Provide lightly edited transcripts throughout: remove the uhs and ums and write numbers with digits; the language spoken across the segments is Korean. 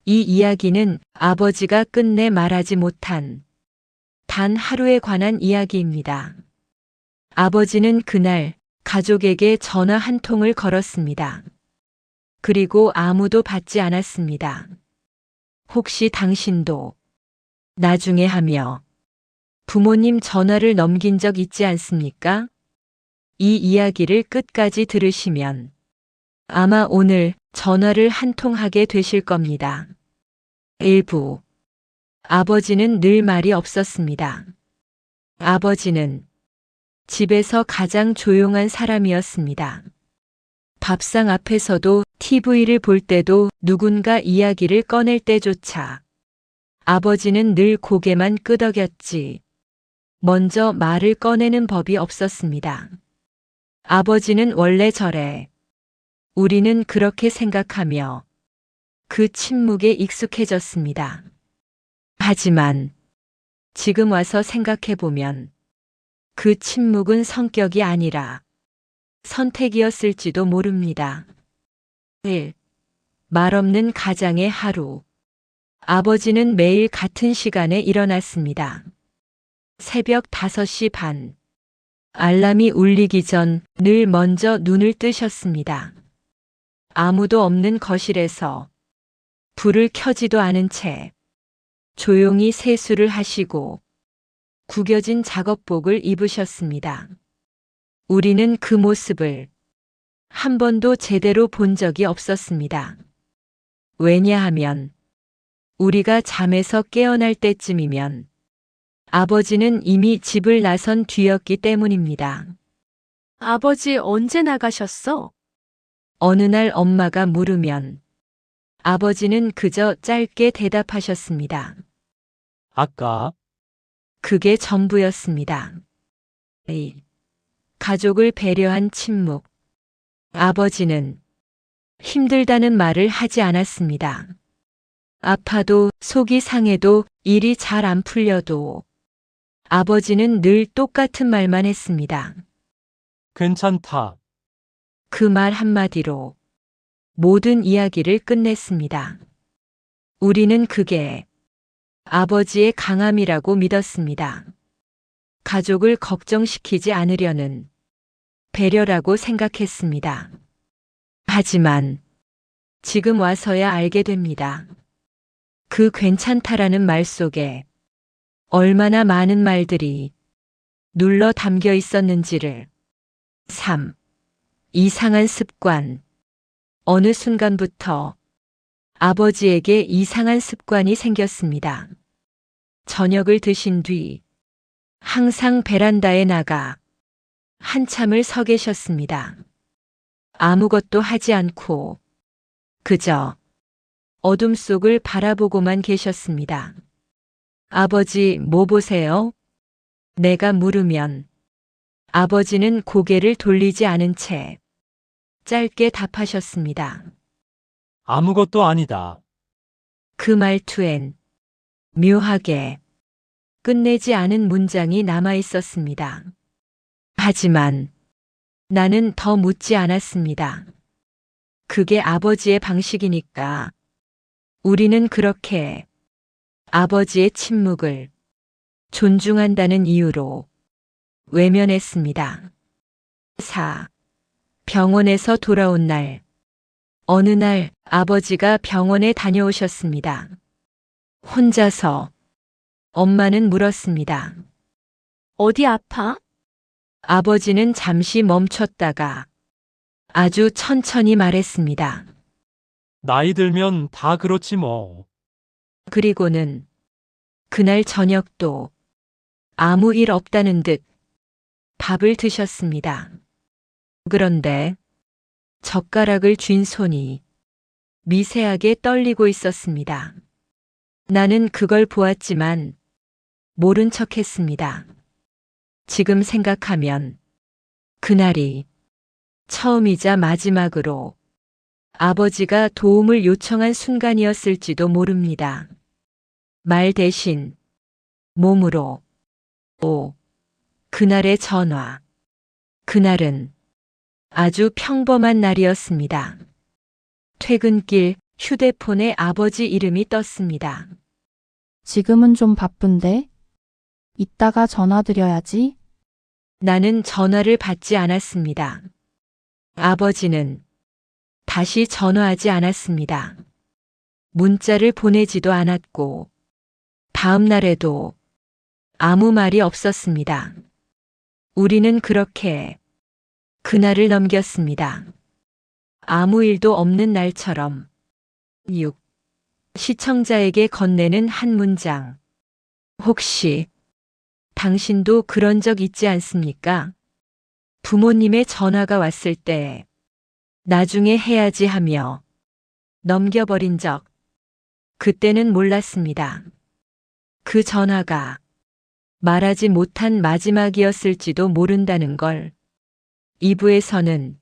이 이야기는 아버지가 끝내 말하지 못한 단 하루에 관한 이야기입니다. 아버지는 그날 가족에게 전화 한 통을 걸었습니다. 그리고 아무도 받지 않았습니다. 혹시 당신도 나중에 하며 부모님 전화를 넘긴 적 있지 않습니까? 이 이야기를 끝까지 들으시면 아마 오늘 전화를 한 통 하게 되실 겁니다. 일부. 아버지는 늘 말이 없었습니다. 아버지는 집에서 가장 조용한 사람이었습니다. 밥상 앞에서도 TV를 볼 때도 누군가 이야기를 꺼낼 때조차 아버지는 늘 고개만 끄덕였지 먼저 말을 꺼내는 법이 없었습니다. 아버지는 원래 저래. 우리는 그렇게 생각하며 그 침묵에 익숙해졌습니다. 하지만 지금 와서 생각해보면 그 침묵은 성격이 아니라 선택이었을지도 모릅니다. 1. 말 없는 가장의 하루. 아버지는 매일 같은 시간에 일어났습니다. 새벽 5시 반. 알람이 울리기 전 늘 먼저 눈을 뜨셨습니다. 아무도 없는 거실에서 불을 켜지도 않은 채 조용히 세수를 하시고 구겨진 작업복을 입으셨습니다. 우리는 그 모습을 한 번도 제대로 본 적이 없었습니다. 왜냐하면 우리가 잠에서 깨어날 때쯤이면 아버지는 이미 집을 나선 뒤였기 때문입니다. 아버지 언제 나가셨어? 어느 날 엄마가 물으면 아버지는 그저 짧게 대답하셨습니다. 아까 그게 전부였습니다. 2. 가족을 배려한 침묵. 아버지는 힘들다는 말을 하지 않았습니다. 아파도 속이 상해도 일이 잘 안 풀려도 아버지는 늘 똑같은 말만 했습니다. 괜찮다. 그 말 한마디로 모든 이야기를 끝냈습니다. 우리는 그게 아버지의 강함이라고 믿었습니다. 가족을 걱정시키지 않으려는 배려라고 생각했습니다. 하지만 지금 와서야 알게 됩니다. 그 괜찮다라는 말 속에 얼마나 많은 말들이 눌러 담겨 있었는지를. 3. 이상한 습관. 어느 순간부터 아버지에게 이상한 습관이 생겼습니다. 저녁을 드신 뒤 항상 베란다에 나가 한참을 서 계셨습니다. 아무것도 하지 않고 그저 어둠 속을 바라보고만 계셨습니다. 아버지, 뭐 보세요? 내가 물으면 아버지는 고개를 돌리지 않은 채 짧게 답하셨습니다. 아무것도 아니다. 그 말투엔 묘하게 끝내지 않은 문장이 남아 있었습니다. 하지만 나는 더 묻지 않았습니다. 그게 아버지의 방식이니까. 우리는 그렇게 아버지의 침묵을 존중한다는 이유로 외면했습니다. 4. 병원에서 돌아온 날. 어느 날 아버지가 병원에 다녀오셨습니다. 혼자서. 엄마는 물었습니다. 어디 아파? 아버지는 잠시 멈췄다가 아주 천천히 말했습니다. 나이 들면 다 그렇지 뭐. 그리고는 그날 저녁도 아무 일 없다는 듯 밥을 드셨습니다. 그런데 젓가락을 쥔 손이 미세하게 떨리고 있었습니다. 나는 그걸 보았지만 모른 척 했습니다. 지금 생각하면 그날이 처음이자 마지막으로 아버지가 도움을 요청한 순간이었을지도 모릅니다. 말 대신 몸으로. 그날의 전화. 그날은 아주 평범한 날이었습니다. 퇴근길 휴대폰에 아버지 이름이 떴습니다. 지금은 좀 바쁜데? 이따가 전화드려야지. 나는 전화를 받지 않았습니다. 아버지는 다시 전화하지 않았습니다. 문자를 보내지도 않았고, 다음 날에도 아무 말이 없었습니다. 우리는 그렇게 그날을 넘겼습니다. 아무 일도 없는 날처럼. 6. 시청자에게 건네는 한 문장. 혹시 당신도 그런 적 있지 않습니까? 부모님의 전화가 왔을 때 나중에 해야지 하며 넘겨버린 적. 그때는 몰랐습니다. 그 전화가 말하지 못한 마지막이었을지도 모른다는 걸. 2부에서는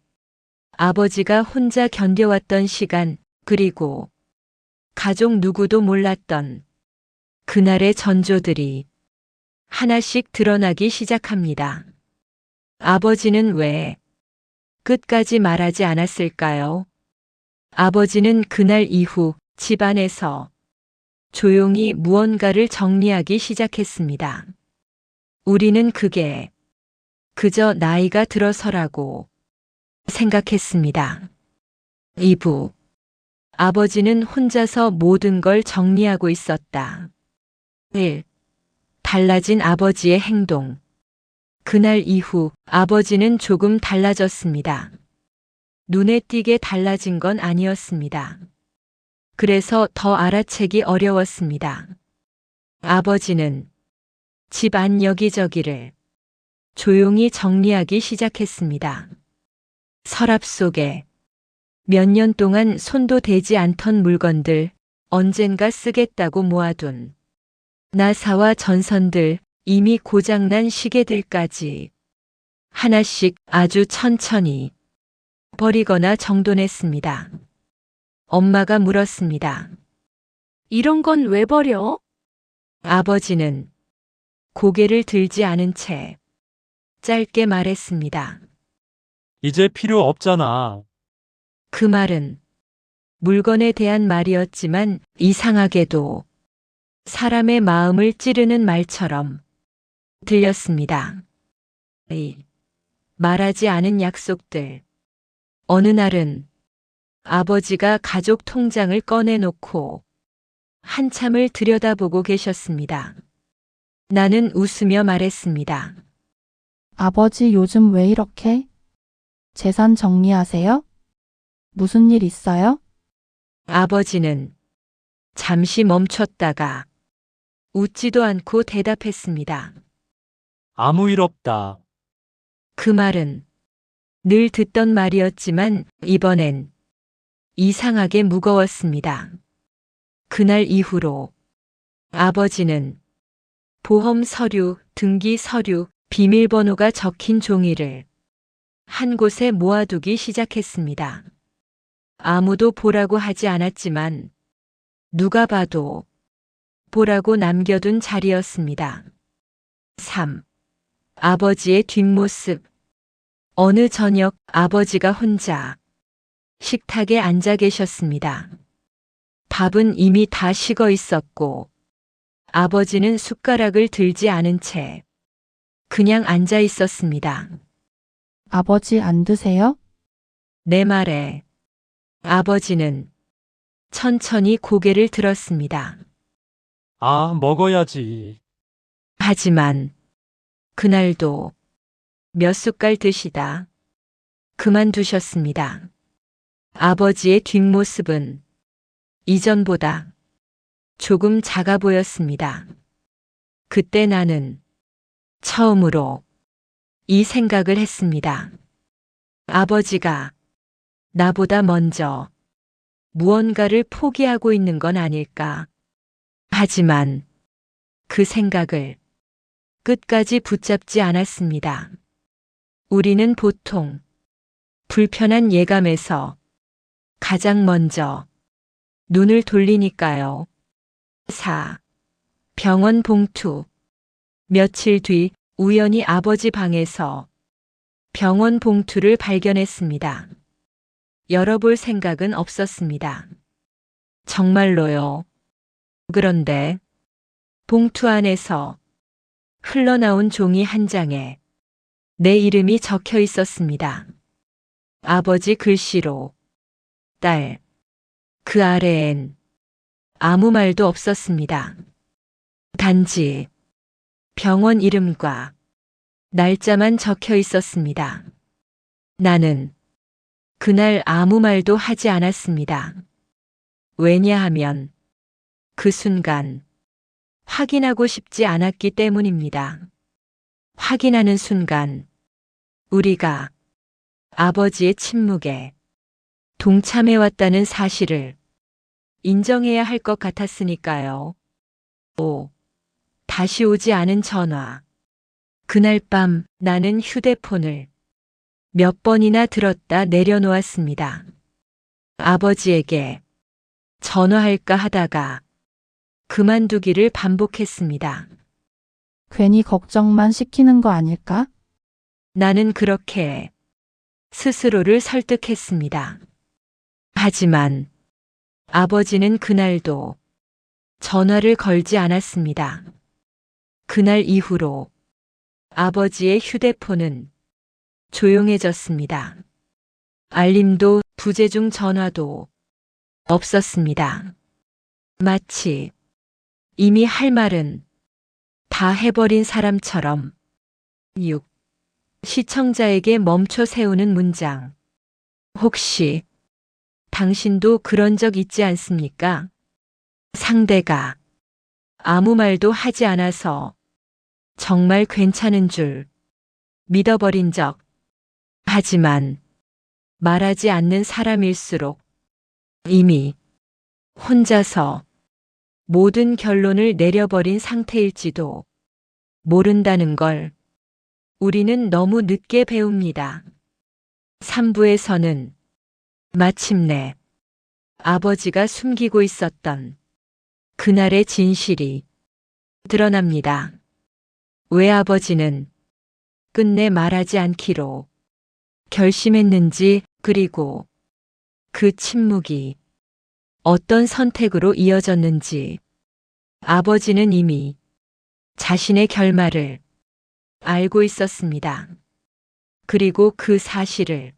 아버지가 혼자 견뎌왔던 시간, 그리고 가족 누구도 몰랐던 그날의 전조들이 하나씩 드러나기 시작합니다. 아버지는 왜 끝까지 말하지 않았을까요? 아버지는 그날 이후 집안에서 조용히 무언가를 정리하기 시작했습니다. 우리는 그게 그저 나이가 들어서라고 생각했습니다. 2부. 아버지는 혼자서 모든 걸 정리하고 있었다. 1. 달라진 아버지의 행동. 그날 이후 아버지는 조금 달라졌습니다. 눈에 띄게 달라진 건 아니었습니다. 그래서 더 알아채기 어려웠습니다. 아버지는 집 안 여기저기를 조용히 정리하기 시작했습니다. 서랍 속에 몇 년 동안 손도 대지 않던 물건들, 언젠가 쓰겠다고 모아둔 나사와 전선들, 이미 고장난 시계들까지 하나씩 아주 천천히 버리거나 정돈했습니다. 엄마가 물었습니다. 이런 건 왜 버려? 아버지는 고개를 들지 않은 채 짧게 말했습니다. 이제 필요 없잖아. 그 말은 물건에 대한 말이었지만 이상하게도 사람의 마음을 찌르는 말처럼 들렸습니다. 말하지 않은 약속들. 어느 날은 아버지가 가족 통장을 꺼내놓고 한참을 들여다보고 계셨습니다. 나는 웃으며 말했습니다. 아버지 요즘 왜 이렇게? 재산 정리하세요? 무슨 일 있어요? 아버지는 잠시 멈췄다가 웃지도 않고 대답했습니다. 아무 일 없다. 그 말은 늘 듣던 말이었지만 이번엔 이상하게 무거웠습니다. 그날 이후로 아버지는 보험 서류, 등기 서류, 비밀번호가 적힌 종이를 한 곳에 모아두기 시작했습니다. 아무도 보라고 하지 않았지만 누가 봐도 보라고 남겨둔 자리였습니다. 3. 아버지의 뒷모습. 어느 저녁 아버지가 혼자 식탁에 앉아 계셨습니다. 밥은 이미 다 식어 있었고 아버지는 숟가락을 들지 않은 채 그냥 앉아 있었습니다. 아버지 안 드세요? 내 말에 아버지는 천천히 고개를 들었습니다. 아, 먹어야지. 하지만 그날도 몇 숟갈 드시다 그만두셨습니다. 아버지의 뒷모습은 이전보다 조금 작아 보였습니다. 그때 나는 처음으로 이 생각을 했습니다. 아버지가 나보다 먼저 무언가를 포기하고 있는 건 아닐까. 하지만 그 생각을 끝까지 붙잡지 않았습니다. 우리는 보통 불편한 예감에서 가장 먼저 눈을 돌리니까요. 4. 병원 봉투. 며칠 뒤 우연히 아버지 방에서 병원 봉투를 발견했습니다. 열어볼 생각은 없었습니다. 정말로요. 그런데 봉투 안에서 흘러나온 종이 한 장에 내 이름이 적혀 있었습니다. 아버지 글씨로 딸. 그 아래엔 아무 말도 없었습니다. 단지 병원 이름과 날짜만 적혀 있었습니다. 나는 그날 아무 말도 하지 않았습니다. 왜냐하면 그 순간 확인하고 싶지 않았기 때문입니다. 확인하는 순간 우리가 아버지의 침묵에 동참해왔다는 사실을 인정해야 할 것 같았으니까요. 다시 오지 않은 전화. 그날 밤 나는 휴대폰을 몇 번이나 들었다 내려놓았습니다. 아버지에게 전화할까 하다가 그만두기를 반복했습니다. 괜히 걱정만 시키는 거 아닐까? 나는 그렇게 스스로를 설득했습니다. 하지만 아버지는 그날도 전화를 걸지 않았습니다. 그날 이후로 아버지의 휴대폰은 조용해졌습니다. 알림도 부재중 전화도 없었습니다. 마치 이미 할 말은 다 해버린 사람처럼. 6. 시청자에게 멈춰 세우는 문장. 혹시 당신도 그런 적 있지 않습니까? 상대가 아무 말도 하지 않아서 정말 괜찮은 줄 믿어버린 적. 하지만 말하지 않는 사람일수록 이미 혼자서 모든 결론을 내려버린 상태일지도 모른다는 걸 우리는 너무 늦게 배웁니다. 3부에서는 마침내 아버지가 숨기고 있었던 그날의 진실이 드러납니다. 왜 아버지는 끝내 말하지 않기로 결심했는지, 그리고 그 침묵이 어떤 선택으로 이어졌는지. 아버지는 이미 자신의 결말을 알고 있었습니다. 그리고 그 사실을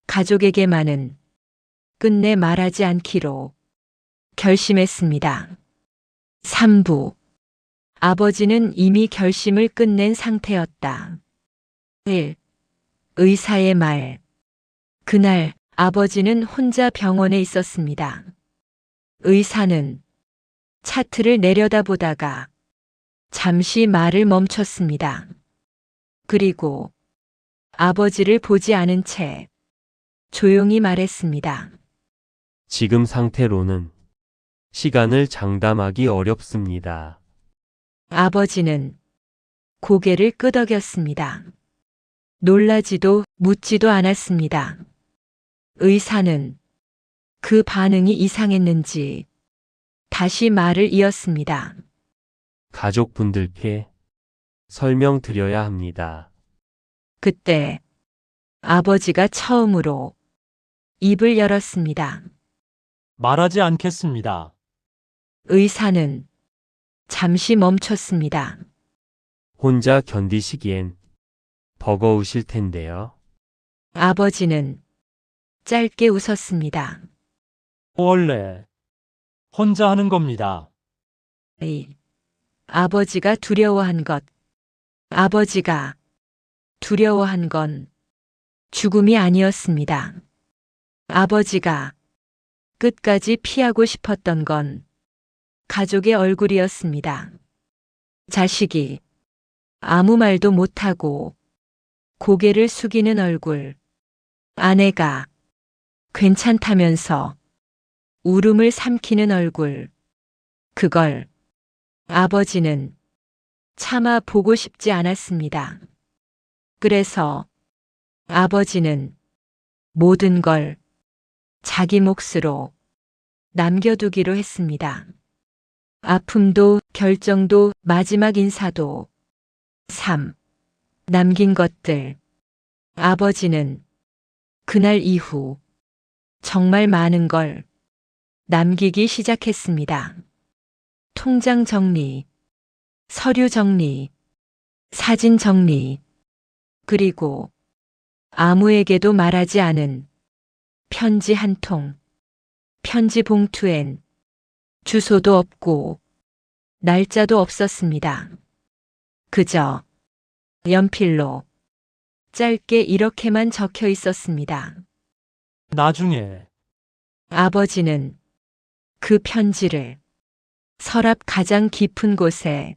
가족에게만은 끝내 말하지 않기로 결심했습니다. 3부. 아버지는 이미 결심을 끝낸 상태였다. 1. 의사의 말. 그날 아버지는 혼자 병원에 있었습니다. 의사는 차트를 내려다보다가 잠시 말을 멈췄습니다. 그리고 아버지를 보지 않은 채 조용히 말했습니다. 지금 상태로는 시간을 장담하기 어렵습니다. 아버지는 고개를 끄덕였습니다. 놀라지도 묻지도 않았습니다. 의사는 그 반응이 이상했는지 다시 말을 이었습니다. 가족분들께 설명드려야 합니다. 그때 아버지가 처음으로 입을 열었습니다. 말하지 않겠습니다. 의사는 잠시 멈췄습니다. 혼자 견디시기엔 버거우실 텐데요. 아버지는 짧게 웃었습니다. 원래 혼자 하는 겁니다. 아버지가 두려워한 것. 아버지가 두려워한 건 죽음이 아니었습니다. 아버지가 끝까지 피하고 싶었던 건 가족의 얼굴이었습니다. 자식이 아무 말도 못하고 고개를 숙이는 얼굴. 아내가 괜찮다면서 울음을 삼키는 얼굴. 그걸 아버지는 차마 보고 싶지 않았습니다. 그래서 아버지는 모든 걸 자기 몫으로 남겨두기로 했습니다. 아픔도, 결정도, 마지막 인사도. 3. 남긴 것들. 아버지는 그날 이후 정말 많은 걸 남기기 시작했습니다. 통장 정리, 서류 정리, 사진 정리, 그리고 아무에게도 말하지 않은 편지 한 통. 편지 봉투엔 주소도 없고 날짜도 없었습니다. 그저 연필로 짧게 이렇게만 적혀 있었습니다. 나중에 아버지는 그 편지를 서랍 가장 깊은 곳에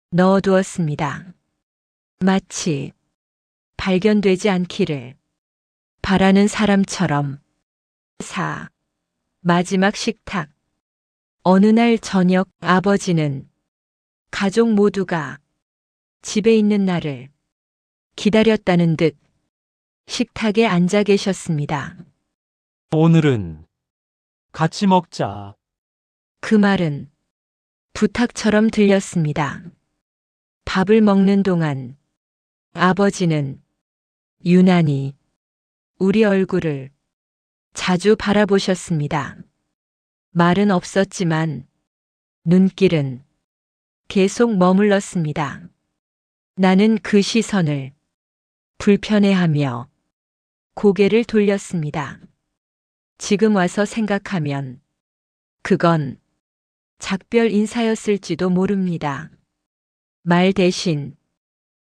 넣어두었습니다. 마치 발견되지 않기를 바라는 사람처럼. 마지막 식탁. 어느 날 저녁 아버지는 가족 모두가 집에 있는 날을 기다렸다는 듯 식탁에 앉아 계셨습니다. 오늘은 같이 먹자. 그 말은 부탁처럼 들렸습니다. 밥을 먹는 동안 아버지는 유난히 우리 얼굴을 자주 바라보셨습니다. 말은 없었지만 눈길은 계속 머물렀습니다. 나는 그 시선을 불편해하며 고개를 돌렸습니다. 지금 와서 생각하면 그건 작별 인사였을지도 모릅니다. 말 대신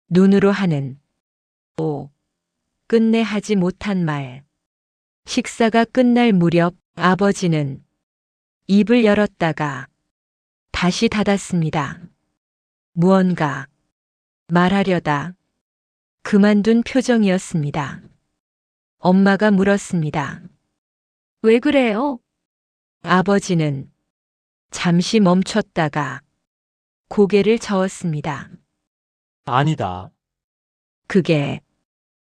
눈으로 하는 끝내 하지 못한 말. 식사가 끝날 무렵 아버지는 입을 열었다가 다시 닫았습니다. 무언가 말하려다 그만둔 표정이었습니다. 엄마가 물었습니다. 왜 그래요? 아버지는 잠시 멈췄다가 고개를 저었습니다. 아니다. 그게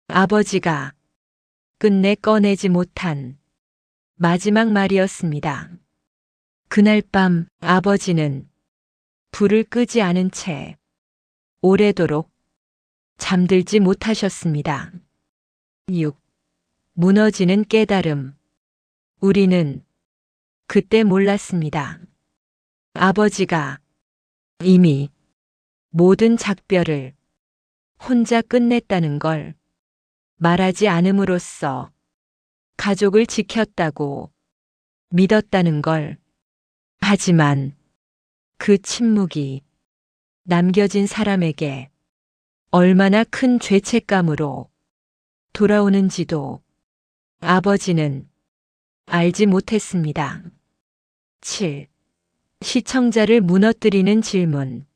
아버지가 끝내 꺼내지 못한 마지막 말이었습니다. 그날 밤 아버지는 불을 끄지 않은 채 오래도록 잠들지 못하셨습니다. 6. 무너지는 깨달음. 우리는 그때 몰랐습니다. 아버지가 이미 모든 작별을 혼자 끝냈다는 걸. 말하지 않음으로써 가족을 지켰다고 믿었다는 걸. 하지만 그 침묵이 남겨진 사람에게 얼마나 큰 죄책감으로 돌아오는지도 아버지는 알지 못했습니다. 7. 시청자를 무너뜨리는 질문.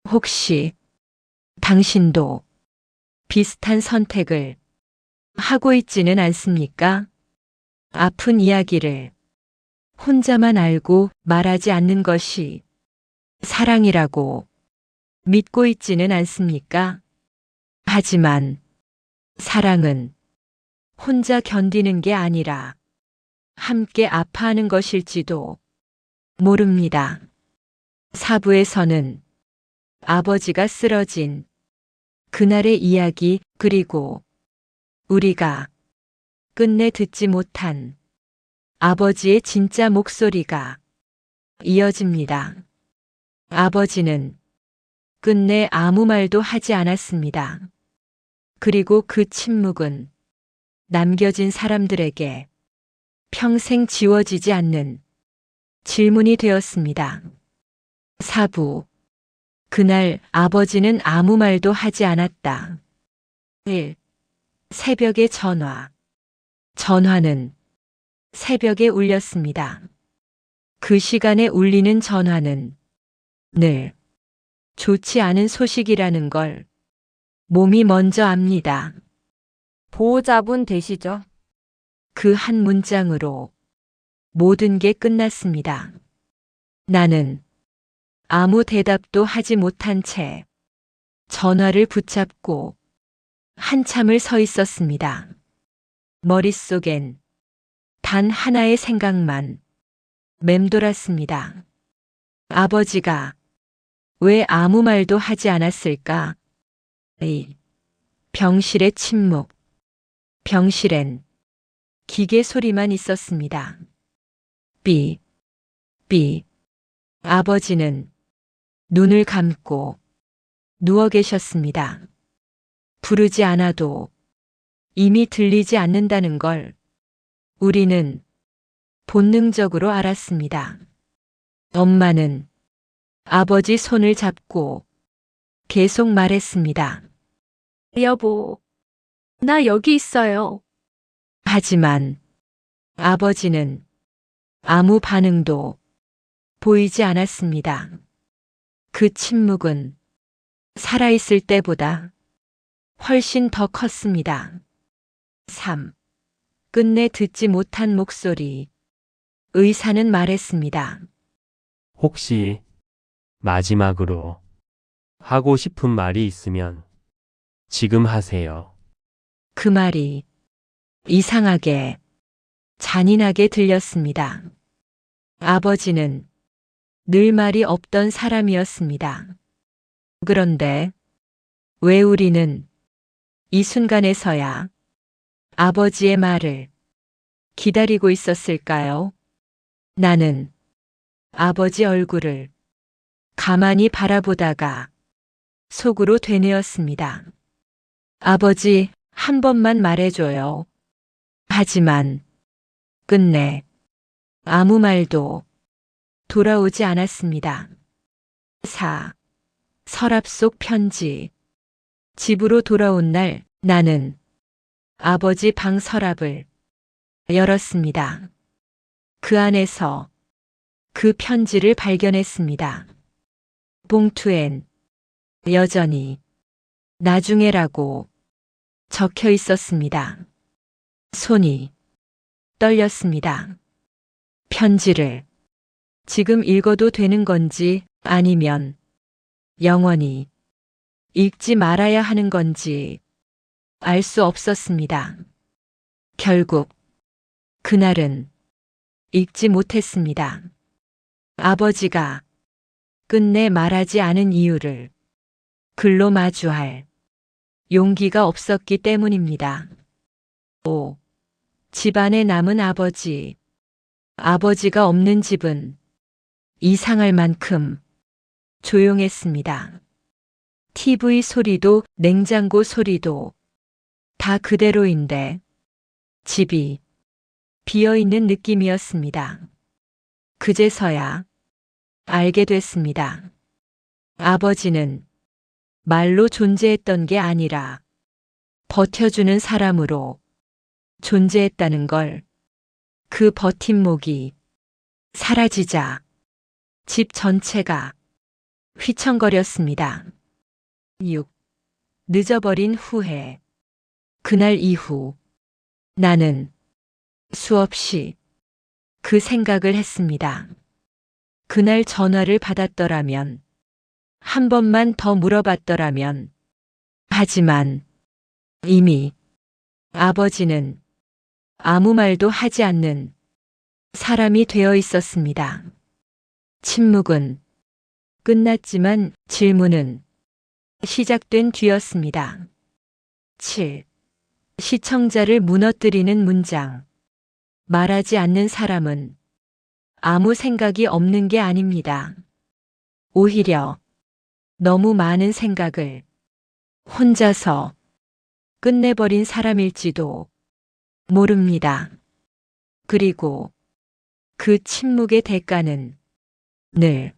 혹시 당신도 비슷한 선택을 하고 있지는 않습니까? 아픈 이야기를 혼자만 알고 말하지 않는 것이 사랑이라고 믿고 있지는 않습니까? 하지만 사랑은 혼자 견디는 게 아니라 함께 아파하는 것일지도 모릅니다. 4부에서는 아버지가 쓰러진 그날의 이야기 그리고 우리가 끝내 듣지 못한 아버지의 진짜 목소리가 이어집니다. 아버지는 끝내 아무 말도 하지 않았습니다. 그리고 그 침묵은 남겨진 사람들에게 평생 지워지지 않는 질문이 되었습니다. 4부. 그날 아버지는 아무 말도 하지 않았다. 1. 새벽의 전화. 전화는 새벽에 울렸습니다. 그 시간에 울리는 전화는 늘 좋지 않은 소식이라는 걸 몸이 먼저 압니다. 보호자분 되시죠? 그 한 문장으로 모든 게 끝났습니다. 나는 아무 대답도 하지 못한 채 전화를 붙잡고 한참을 서 있었습니다. 머릿속엔 단 하나의 생각만 맴돌았습니다. 아버지가 왜 아무 말도 하지 않았을까? 병실의 침묵. 병실엔 기계 소리만 있었습니다. B. B. 아버지는 눈을 감고 누워 계셨습니다. 부르지 않아도 이미 들리지 않는다는 걸 우리는 본능적으로 알았습니다. 엄마는 아버지 손을 잡고 계속 말했습니다. 여보, 나 여기 있어요. 하지만 아버지는 아무 반응도 보이지 않았습니다. 그 침묵은 살아있을 때보다 훨씬 더 컸습니다. 3. 끝내 듣지 못한 목소리. 의사는 말했습니다. 혹시 마지막으로 하고 싶은 말이 있으면 지금 하세요. 그 말이 이상하게 잔인하게 들렸습니다. 아버지는 늘 말이 없던 사람이었습니다. 그런데 왜 우리는 이 순간에서야 아버지의 말을 기다리고 있었을까요? 나는 아버지 얼굴을 가만히 바라보다가 속으로 되뇌었습니다. 아버지, 한 번만 말해줘요. 하지만 끝내 아무 말도 돌아오지 않았습니다. 4. 서랍 속 편지. 집으로 돌아온 날 나는 아버지 방 서랍을 열었습니다. 그 안에서 그 편지를 발견했습니다. 봉투엔 여전히 나중에라고 적혀 있었습니다. 손이 떨렸습니다. 편지를 지금 읽어도 되는 건지 아니면 영원히 읽지 말아야 하는 건지 알 수 없었습니다. 결국 그날은 읽지 못했습니다. 아버지가 끝내 말하지 않은 이유를 글로 마주할 용기가 없었기 때문입니다. 5. 집안에 남은 아버지. 아버지가 없는 집은 이상할 만큼 조용했습니다. TV 소리도 냉장고 소리도 다 그대로인데 집이 비어있는 느낌이었습니다. 그제서야 알게 됐습니다. 아버지는 말로 존재했던 게 아니라 버텨주는 사람으로 존재했다는 걸. 그 버팀목이 사라지자 집 전체가 휘청거렸습니다. 6. 늦어버린 후회. 그날 이후 나는 수없이 그 생각을 했습니다. 그날 전화를 받았더라면, 한 번만 더 물어봤더라면. 하지만 이미 아버지는 아무 말도 하지 않는 사람이 되어 있었습니다. 침묵은 끝났지만 질문은 시작된 뒤였습니다. 7. 시청자를 무너뜨리는 문장. 말하지 않는 사람은 아무 생각이 없는 게 아닙니다. 오히려 너무 많은 생각을 혼자서 끝내버린 사람일지도 모릅니다. 그리고 그 침묵의 대가는 늘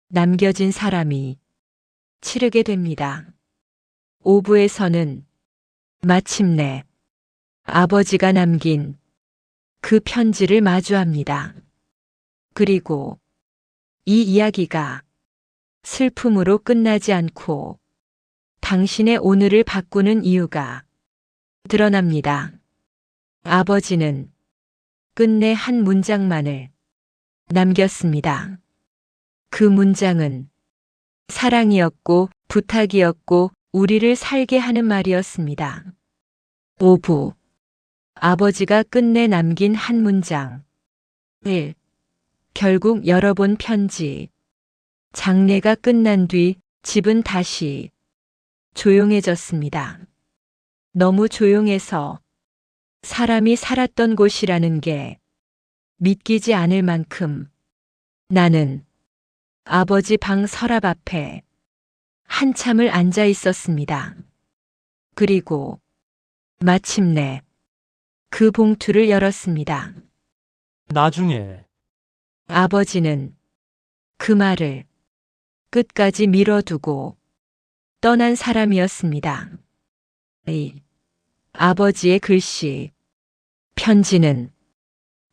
남겨진 사람이 치르게 됩니다. 5부에서는 마침내 아버지가 남긴 그 편지를 마주합니다. 그리고 이 이야기가 슬픔으로 끝나지 않고 당신의 오늘을 바꾸는 이유가 드러납니다. 아버지는 끝내 한 문장만을 남겼습니다. 그 문장은 사랑이었고 부탁이었고 우리를 살게 하는 말이었습니다. 5부. 아버지가 끝내 남긴 한 문장. 1. 결국 열어본 편지. 장례가 끝난 뒤 집은 다시 조용해졌습니다. 너무 조용해서 사람이 살았던 곳이라는 게 믿기지 않을 만큼 나는 아버지 방 서랍 앞에 한참을 앉아 있었습니다. 그리고 마침내 그 봉투를 열었습니다. 나중에 아버지는 그 말을 끝까지 미뤄두고 떠난 사람이었습니다. 이 아버지의 글씨, 편지는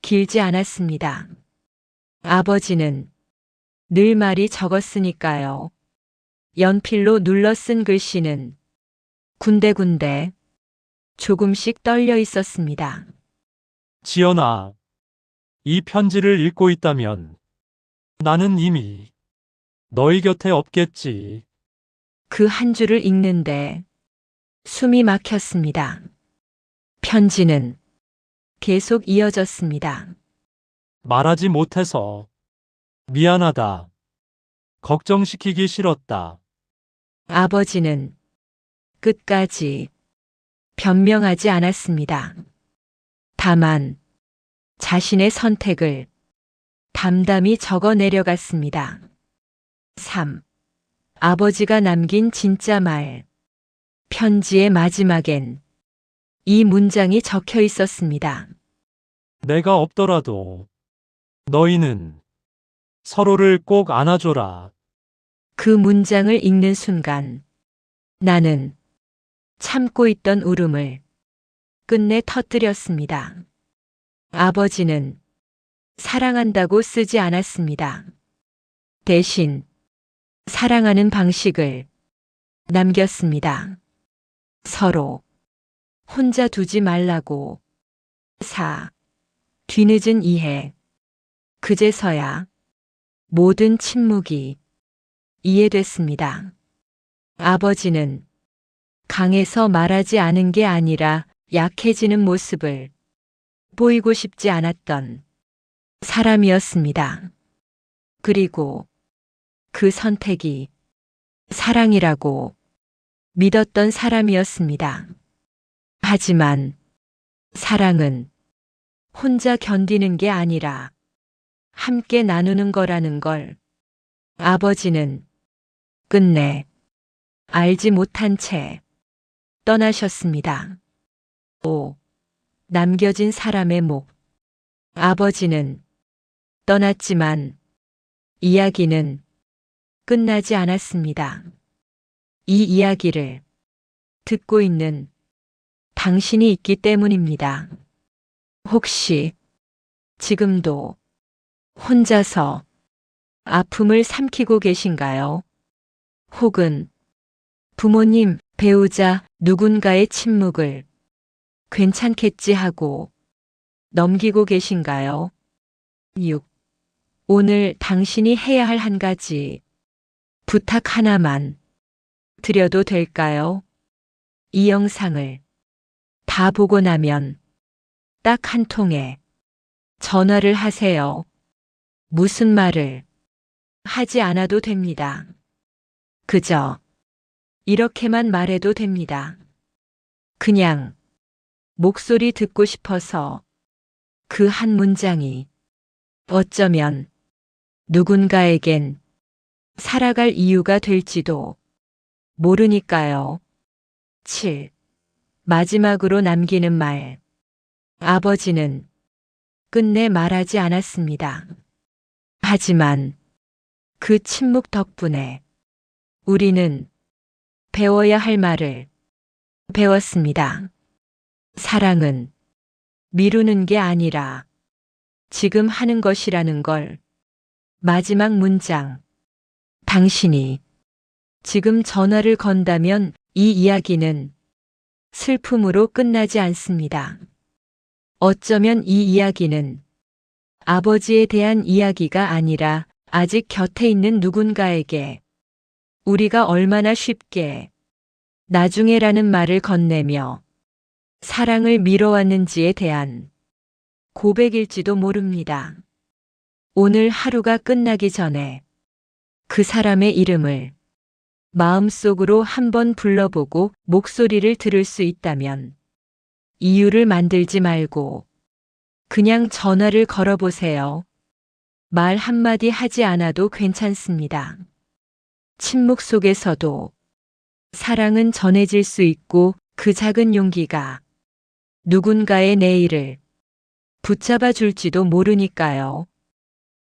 길지 않았습니다. 아버지는 늘 말이 적었으니까요. 연필로 눌러 쓴 글씨는 군데군데 조금씩 떨려 있었습니다. 지연아, 이 편지를 읽고 있다면 나는 이미 너희 곁에 없겠지. 그 한 줄을 읽는데 숨이 막혔습니다. 편지는 계속 이어졌습니다. 말하지 못해서 미안하다. 걱정시키기 싫었다. 아버지는 끝까지 변명하지 않았습니다. 다만 자신의 선택을 담담히 적어 내려갔습니다. 3. 아버지가 남긴 진짜 말. 편지의 마지막엔 이 문장이 적혀 있었습니다. 내가 없더라도 너희는 서로를 꼭 안아줘라. 그 문장을 읽는 순간 나는 참고 있던 울음을 끝내 터뜨렸습니다. 아버지는 사랑한다고 쓰지 않았습니다. 대신 사랑하는 방식을 남겼습니다. 서로 혼자 두지 말라고. 4. 뒤늦은 이해. 그제서야 모든 침묵이 이해됐습니다. 아버지는 강해서 말하지 않은 게 아니라 약해지는 모습을 보이고 싶지 않았던 사람이었습니다. 그리고 그 선택이 사랑이라고 믿었던 사람이었습니다. 하지만 사랑은 혼자 견디는 게 아니라 함께 나누는 거라는 걸 아버지는 끝내 알지 못한 채 떠나셨습니다. 5. 남겨진 사람의 목. 아버지는 떠났지만 이야기는 끝나지 않았습니다. 이 이야기를 듣고 있는 당신이 있기 때문입니다. 혹시 지금도 혼자서 아픔을 삼키고 계신가요? 혹은 부모님, 배우자, 누군가의 침묵을 괜찮겠지 하고 넘기고 계신가요? 6. 오늘 당신이 해야 할 한 가지 부탁 하나만 드려도 될까요? 이 영상을 다 보고 나면 딱 한 통의 전화를 하세요. 무슨 말을 하지 않아도 됩니다. 그저 이렇게만 말해도 됩니다. 그냥 목소리 듣고 싶어서 그 한 문장이 어쩌면 누군가에겐 살아갈 이유가 될지도 모르니까요. 7. 마지막으로 남기는 말. 아버지는 끝내 말하지 않았습니다. 하지만 그 침묵 덕분에 우리는 배워야 할 말을 배웠습니다. 사랑은 미루는 게 아니라 지금 하는 것이라는 걸. 마지막 문장. 당신이 지금 전화를 건다면 이 이야기는 슬픔으로 끝나지 않습니다. 어쩌면 이 이야기는 아버지에 대한 이야기가 아니라 아직 곁에 있는 누군가에게 우리가 얼마나 쉽게 나중에라는 말을 건네며 사랑을 미뤄왔는지에 대한 고백일지도 모릅니다. 오늘 하루가 끝나기 전에 그 사람의 이름을 마음속으로 한번 불러보고 목소리를 들을 수 있다면 이유를 만들지 말고 그냥 전화를 걸어보세요. 말 한마디 하지 않아도 괜찮습니다. 침묵 속에서도 사랑은 전해질 수 있고 그 작은 용기가 누군가의 내일을 붙잡아 줄지도 모르니까요.